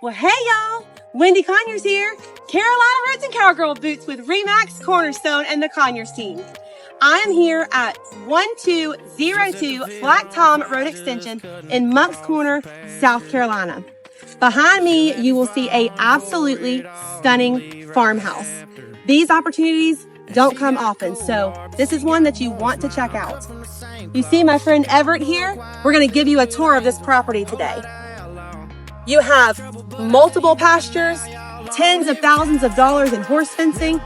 Well, hey y'all! Wendy Conyers here, Carolina Roots and Cowgirl Boots with Remax Cornerstone and the Conyers team. I am here at 1202 Black Tom Road Extension in Moncks Corner, South Carolina. Behind me, you will see a absolutely stunning farmhouse. These opportunities don't come often, so this is one that you want to check out. You see my friend Everett here? We're going to give you a tour of this property today. You have multiple pastures, tens of thousands of dollars in horse fencing,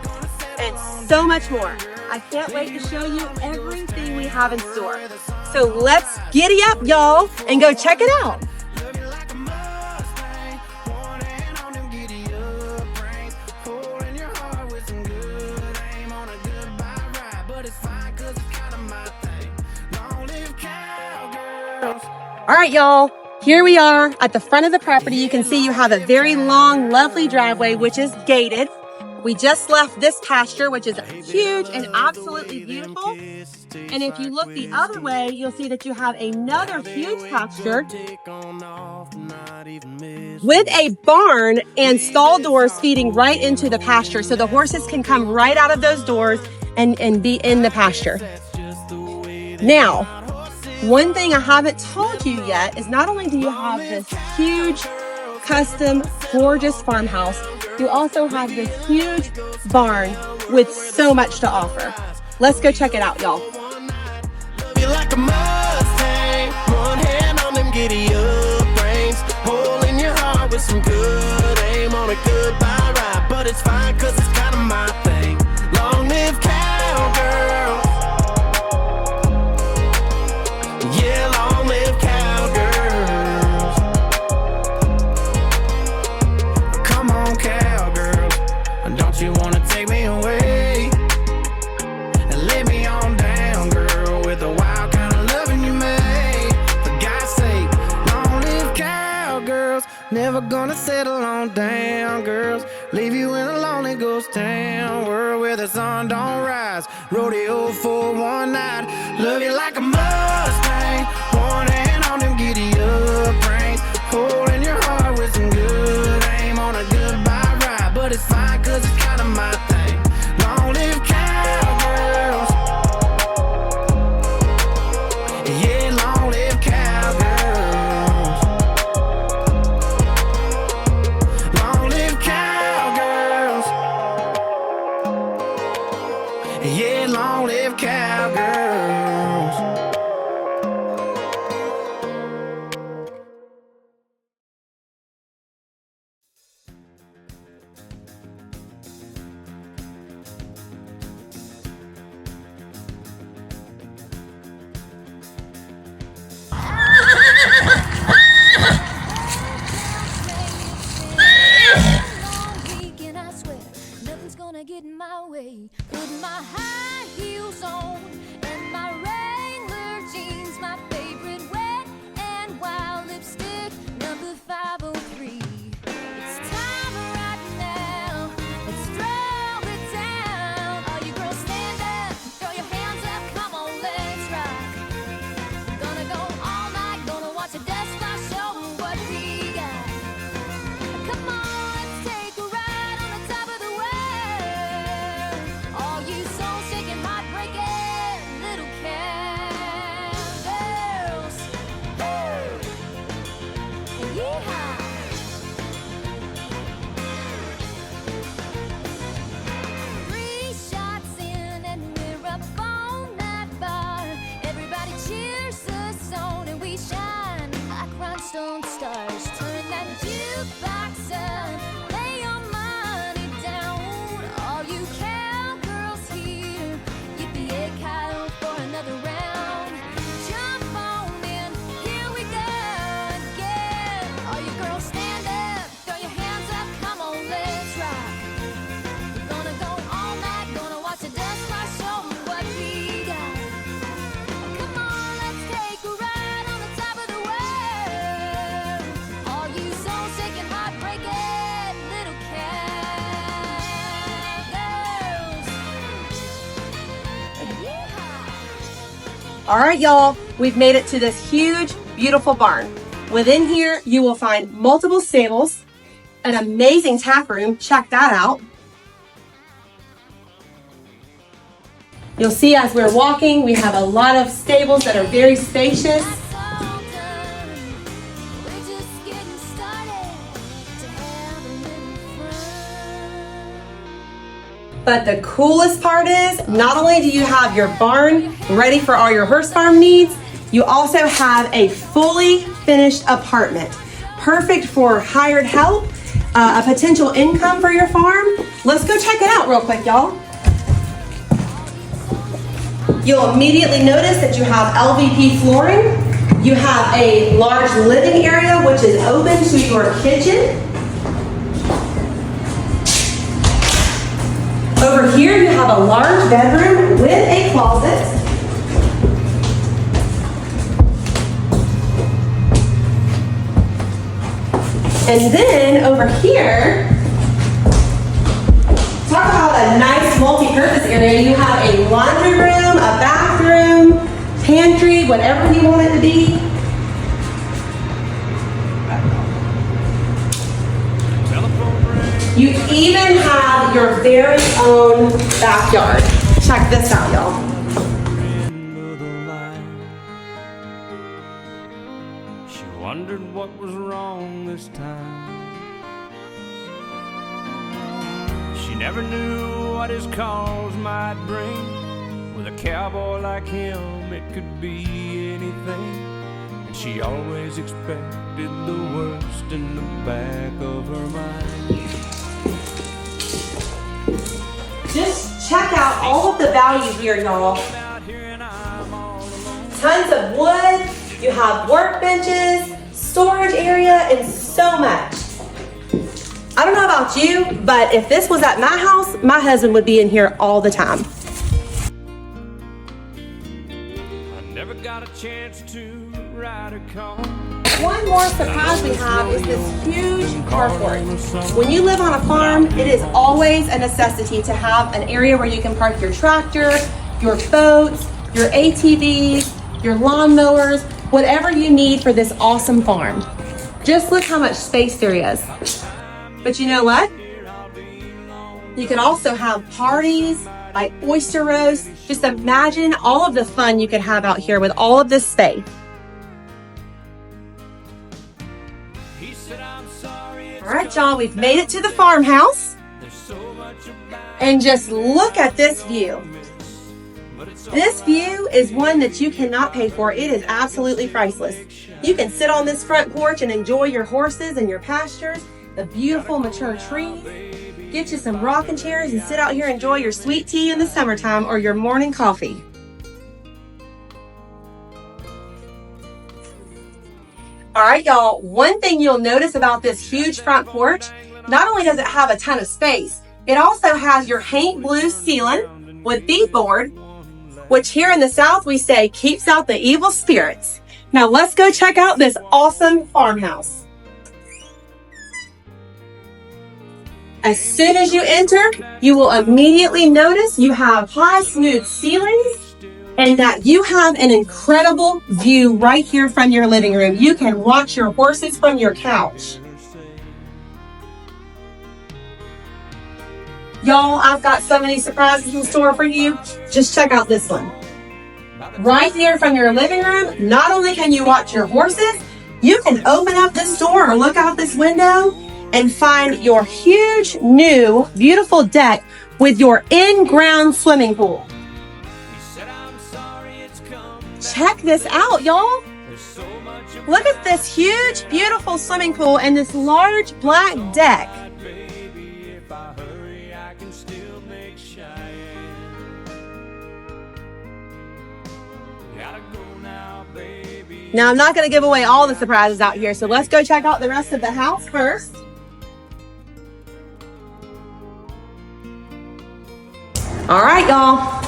and so much more. I can't wait to show you everything we have in store. So let's giddy up, y'all, and go check it out. All right, y'all. Here we are at the front of the property. You can see you have a very long, lovely driveway, which is gated. We just left this pasture, which is huge and absolutely beautiful. And if you look the other way, you'll see that you have another huge pasture with a barn and stall doors feeding right into the pasture. So the horses can come right out of those doors and be in the pasture. Now, one thing I haven't told you yet is not only do you have this huge, custom, gorgeous farmhouse, you also have this huge barn with so much to offer. Let's go check it out, y'all. Never gonna settle on down, girls. Leave you in a lonely ghost town, world where the sun don't rise. Rodeo for one night. Love you like a Mustang, one hand on them giddy up reins, holding your heart with some good aim on a goodbye ride. But it's fine, cause it's kinda my thing. Long live cowgirls. Yeah, long live cowgirls. Yeah, long live cowgirls. Get in my way, put my high heels on and my Wrangler jeans, my favorite wet and wild lipstick, number 503. It's time right now, let's stroll the town. All you girls stand up, throw your hands up, come on, let's rock. Gonna go all night, gonna watch the dust fly, show 'em what we got. Come on, let's take a ride on the top of the world. All you soul-shaking, heartbreaking little cowgirls. Yeehaw! 3 shots in and we're up on that bar. Everybody cheers us on and we shine like rhinestone stars. Turn that jukebox up, lay your money down. All you cowgirls here, yippee-yay-ki-yo for another round. Jump on in, here we go again. All you girls stand up, throw your hands up, come on, let's rock. We're gonna go all night, gonna watch the dust fly, show 'em what we got. Come on, let's take a ride on the top of the world. All you soul-shaking, heartbreaking little cowgirls. Yeehaw! All right, y'all, we've made it to this huge, beautiful barn. Within here, you will find multiple stables. an amazing tap room. Check that out. You'll see as we're walking, we have a lot of stables that are very spacious. That's all done. We're just getting started to have a little fun. But the coolest part is, not only do you have your barn ready for all your horse farm needs, you also have a fully finished apartment. Perfect for hired help, a potential income for your farm. Let's go check it out real quick, y'all. You'll immediately notice that you have LVP flooring. You have a large living area, which is open to your kitchen. Over here, you have a large bedroom with a closet. And then over here, talk about a nice multi-purpose area. You have a laundry room, a bathroom, pantry, whatever you want it to be. You even have your very own backyard. Check this out, y'all. She wondered what was wrong this time. She never knew what his cause might bring. With a cowboy like him, it could be anything. And she always expected the worst in the back of her mind. Just check out all of the value here, y'all. Out here and I'm all alone. Tons of wood, you have workbenches, storage area, and so much. I don't know about you, but if this was at my house, my husband would be in here all the time. I never got a chance to ride a car. One more surprise we have is this huge carport. When you live on a farm, it is always a necessity to have an area where you can park your tractor, your boats, your ATVs, your lawnmowers, whatever you need for this awesome farm. Just look how much space there is. But you know what? You can also have parties, like oyster roast. Just imagine all of the fun you could have out here with all of this space. All right, y'all, we've made it to the farmhouse. And just look at this view. This view is one that you cannot pay for. It is absolutely priceless. You can sit on this front porch and enjoy your horses and your pastures, the beautiful mature trees. Get you some rocking chairs and sit out here and enjoy your sweet tea in the summertime or your morning coffee. All right, y'all, one thing you'll notice about this huge front porch, not only does it have a ton of space, it also has your Haint Blue ceiling with beadboard, which here in the South we say keeps out the evil spirits. Now let's go check out this awesome farmhouse. As soon as you enter, you will immediately notice you have high, smooth ceilings and that you have an incredible view right here from your living room. You can watch your horses from your couch. Y'all, I've got so many surprises in store for you. Just check out this one. Right there from your living room, not only can you watch your horses, you can open up this door or look out this window and find your huge, new, beautiful deck with your in-ground swimming pool. Check this out, y'all. Look at this huge, beautiful swimming pool and this large black deck. Now, I'm not going to give away all the surprises out here, so let's go check out the rest of the house first. All right, y'all.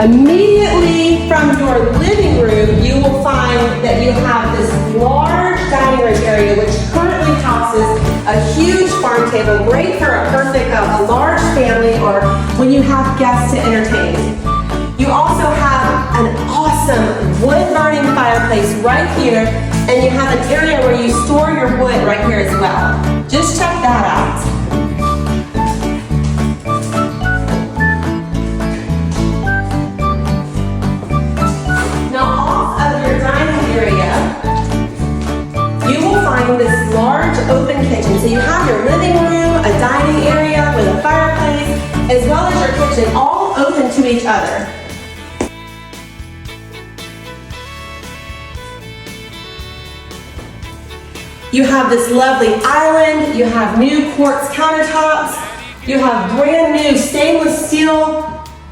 Immediately from your living room, you will find that you have this large dining room area, which currently houses a huge farm table, great for a large family or when you have guests to entertain. You also have an awesome wood-burning fireplace right here, and you have an area where you store your wood right here as well. Just check that out. Now off of your dining area, you will find this large open kitchen. So you have your living room, a dining area with a fireplace, as well as your kitchen, all open to each other. You have this lovely island, you have new quartz countertops, you have brand new stainless steel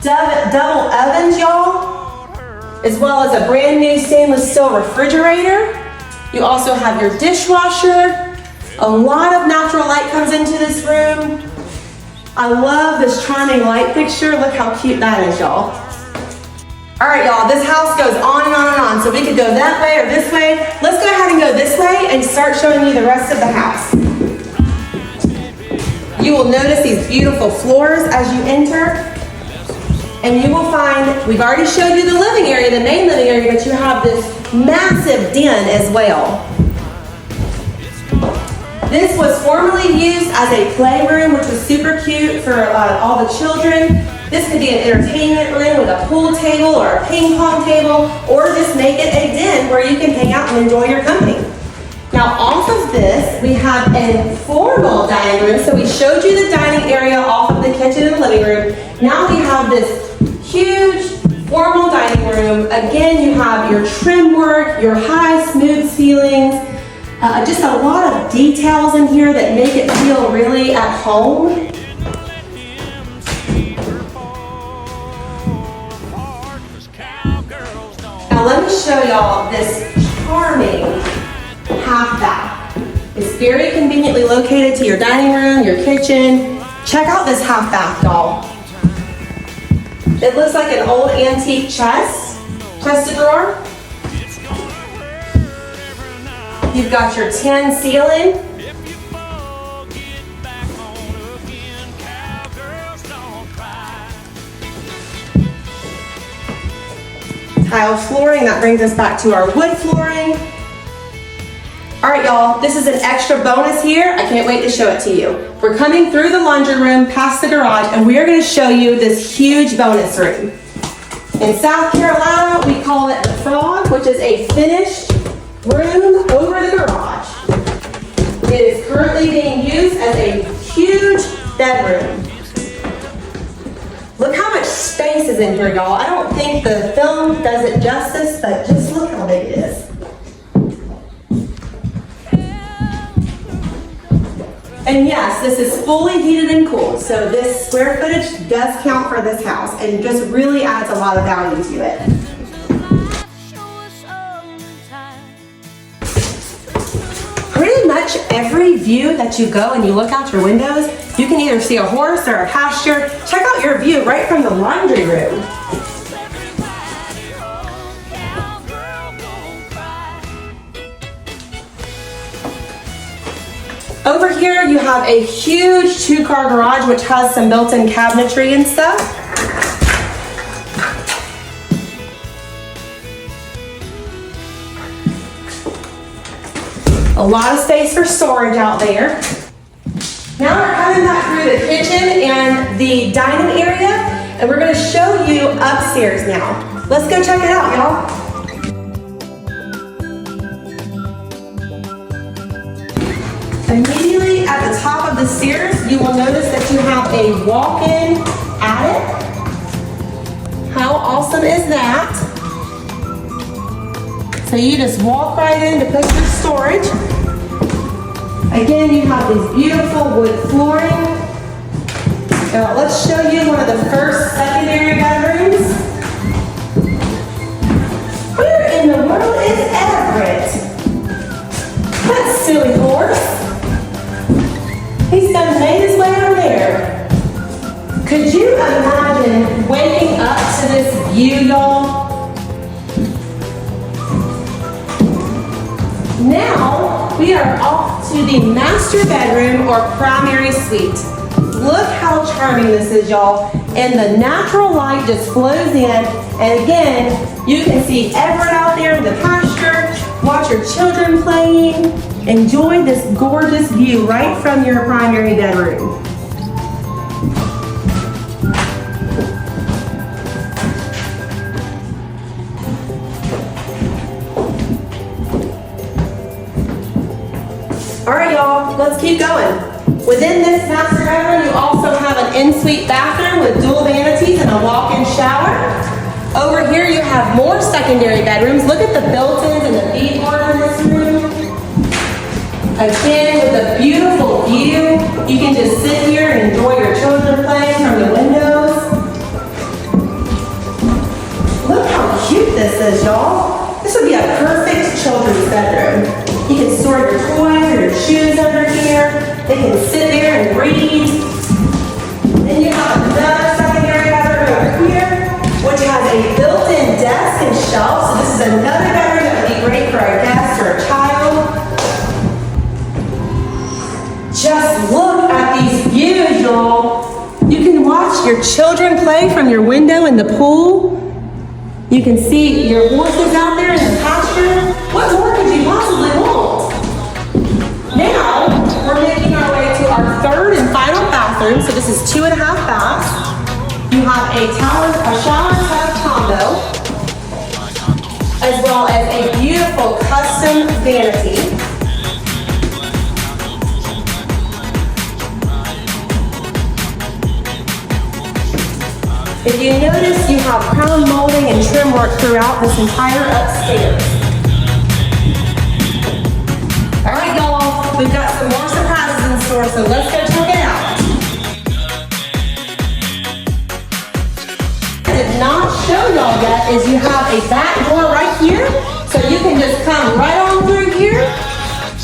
double ovens, y'all, as well as a brand new stainless steel refrigerator. You also have your dishwasher. A lot of natural light comes into this room. I love this charming light fixture. Look how cute that is, y'all. All right, y'all, this house goes on and on and on, so we could go that way or this way. Let's go ahead and go this way and start showing you the rest of the house. You will notice these beautiful floors as you enter, and you will find, we've already showed you the living area, the main living area, but you have this massive den as well. This was formerly used as a playroom, which was super cute for all the children. This could be an entertainment room with a pool table or a ping pong table, or just make it a den where you can hang out and enjoy your company. Now off of this, we have an formal dining room. So we showed you the dining area off of the kitchen and the living room. Now we have this huge formal dining room. Again, you have your trim work, your high smooth ceilings, just a lot of details in here that make it feel really at home. Now let me show y'all this charming half bath. It's very conveniently located to your dining room, your kitchen. Check out this half bath, y'all. It looks like an old antique chest drawer. You've got your tin ceiling. Tile flooring, that brings us back to our wood flooring. All right, y'all, this is an extra bonus here. I can't wait to show it to you. We're coming through the laundry room, past the garage, and we are gonna show you this huge bonus room. In South Carolina, we call it the Frog, which is a finished room over the garage. It is currently being used as a huge bedroom. Look how much space is in here, y'all. I don't think the film does it justice, but just look how big it is. And yes, this is fully heated and cooled, so this square footage does count for this house and just really adds a lot of value to it. Pretty much every view that you go and you look out your windows, you can either see a horse or a pasture. Check out your view right from the laundry room. Over here you have a huge 2-car garage which has some built-in cabinetry and stuff. A lot of space for storage out there. Now we're coming back through the kitchen and the dining area, and we're going to show you upstairs now. Let's go check it out, y'all. Immediately at the top of the stairs, you will notice that you have a walk-in attic. How awesome is that? So you just walk right in to put your storage. Again, you have these beautiful wood flooring. Now let's show you one of the first secondary bedrooms. Where in the world is Everett? That silly horse. He's done made his way over there. Could you imagine waking up to this view, y'all? Now, we are off to the master bedroom or primary suite. Look how charming this is, y'all. And the natural light just flows in. And again, you can see Everett out there in the pasture, watch your children playing. Enjoy this gorgeous view right from your primary bedroom. All right, y'all, let's keep going. Within this master bedroom, you also have an en-suite bathroom with dual vanities and a walk-in shower. Over here, you have more secondary bedrooms. Look at the built-ins and the beadboard in this room. Again, with a beautiful view, you can just sit here and enjoy your children playing from the windows. Look how cute this is, y'all. This would be a perfect children's bedroom. You can store your toys or your shoes under here. They can sit there and read. Then you have another secondary bedroom over here, which has a built-in desk and shelf. So this is another bedroom that would be great for a guest or a child. Just look at these views, y'all. You can watch your children play from your window in the pool. You can see your horses out there in the pasture. What more could you possibly want? Now, we're making our way to our third and final bathroom. So this is 2.5 baths. You have a shower tub combo, as well as a beautiful custom vanity. If you notice, you have crown molding and trim work throughout this entire upstairs. All right, y'all, we've got some more surprises in store, so let's go check it out. What I did not show y'all yet is you have a back door right here, so you can just come right on through here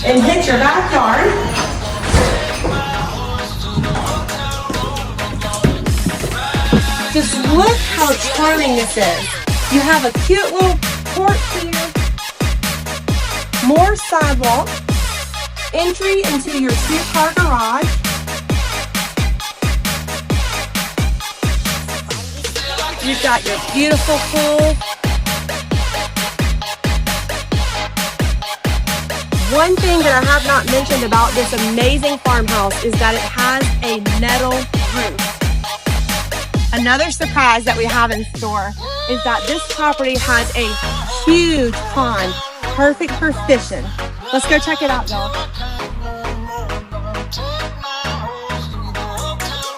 and hit your backyard. Just look how charming this is. You have a cute little porch here, more sidewalk, entry into your 2-car garage. You've got your beautiful pool. One thing that I have not mentioned about this amazing farmhouse is that it has a metal roof. Another surprise that we have in store is that this property has a huge pond, perfect for fishing. Let's go check it out, y'all.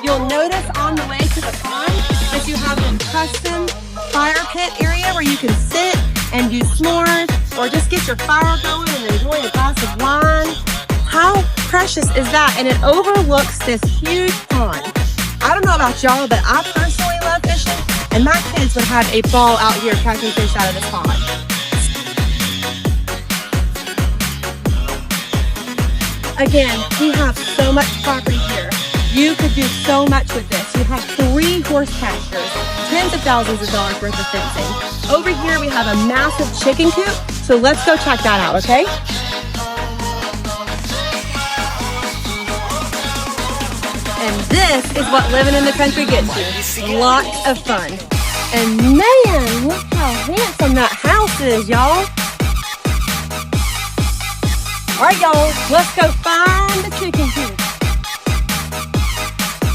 You'll notice on the way to the pond that you have a custom fire pit area where you can sit and do s'mores or just get your fire going and enjoy a glass of wine. How precious is that? And it overlooks this huge pond. I don't know about y'all, but I personally love fishing, and my kids would have a ball out here catching fish out of this pond. Again, we have so much property here. You could do so much with this. You have 3 horse pastures, tens of thousands of dollars worth of fencing. Over here, we have a massive chicken coop, so let's go check that out, okay? And this is what living in the country gets you. Lots of fun. And man, look how handsome that house is, y'all. All right, y'all, let's go find the chicken coop.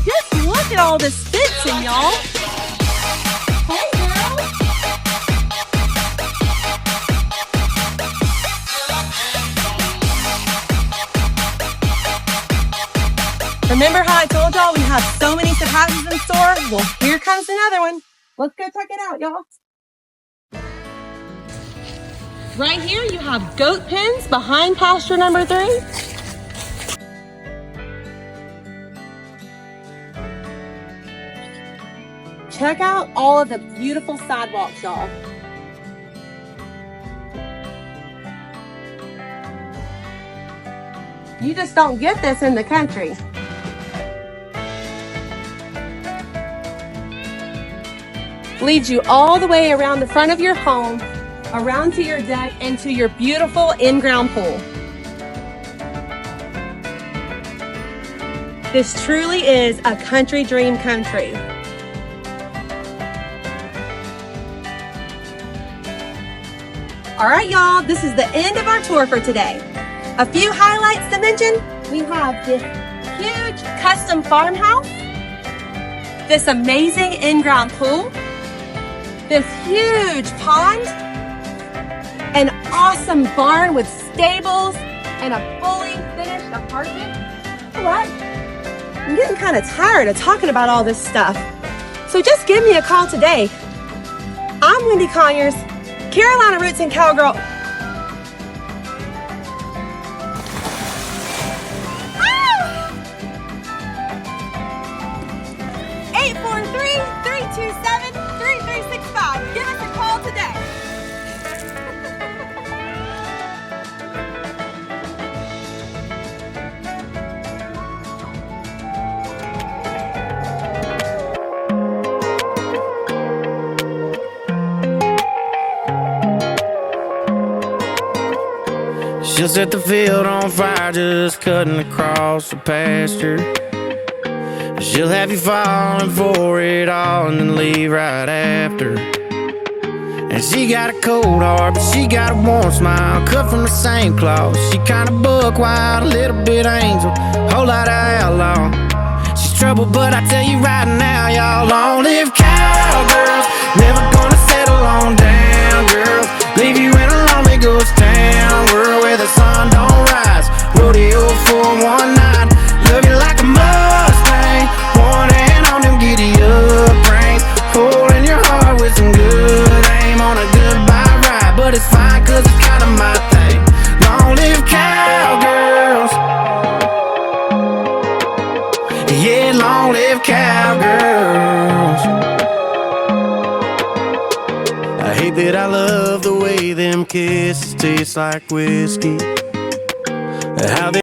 Just look at all this fencing, y'all. Hey, girl. Remember how I told y'all we have so many surprises in store? Well, here comes another one. Let's go check it out, y'all. Right here, you have goat pens behind pasture number 3. Check out all of the beautiful sidewalks, y'all. You just don't get this in the country. Leads you all the way around the front of your home, around to your deck, and to your beautiful in-ground pool. This truly is a country dream come true. All right, y'all, this is the end of our tour for today. A few highlights to mention, we have this huge custom farmhouse, this amazing in-ground pool, this huge pond, an awesome barn with stables, and a fully finished apartment. You know what? I'm getting kind of tired of talking about all this stuff. So just give me a call today. I'm Wendy Conyers, Carolina Roots and Cowgirl. 843-327-3365. Give us a call today. She'll set the field on fire, just cutting across the pasture. She'll have you falling for it all and then leave right after. And she got a cold heart, but she got a warm smile, cut from the same cloth. She kinda buck wild, a little bit angel, whole lot of outlaw. She's trouble, but I tell you right now, y'all, long-lived cowgirls, never gonna settle on down, girls. Leave you in a lonely ghost town, world where the sun don't rise. Rodeo 419, love you like a Mustang, one hand on them giddy-up reins, holding your heart with some good aim on a goodbye ride. But it's fine, cause it's kinda my thing. Long-lived cowgirls, yeah, long-lived cowgirls. I hate that I love the way them kisses taste like whiskey, how they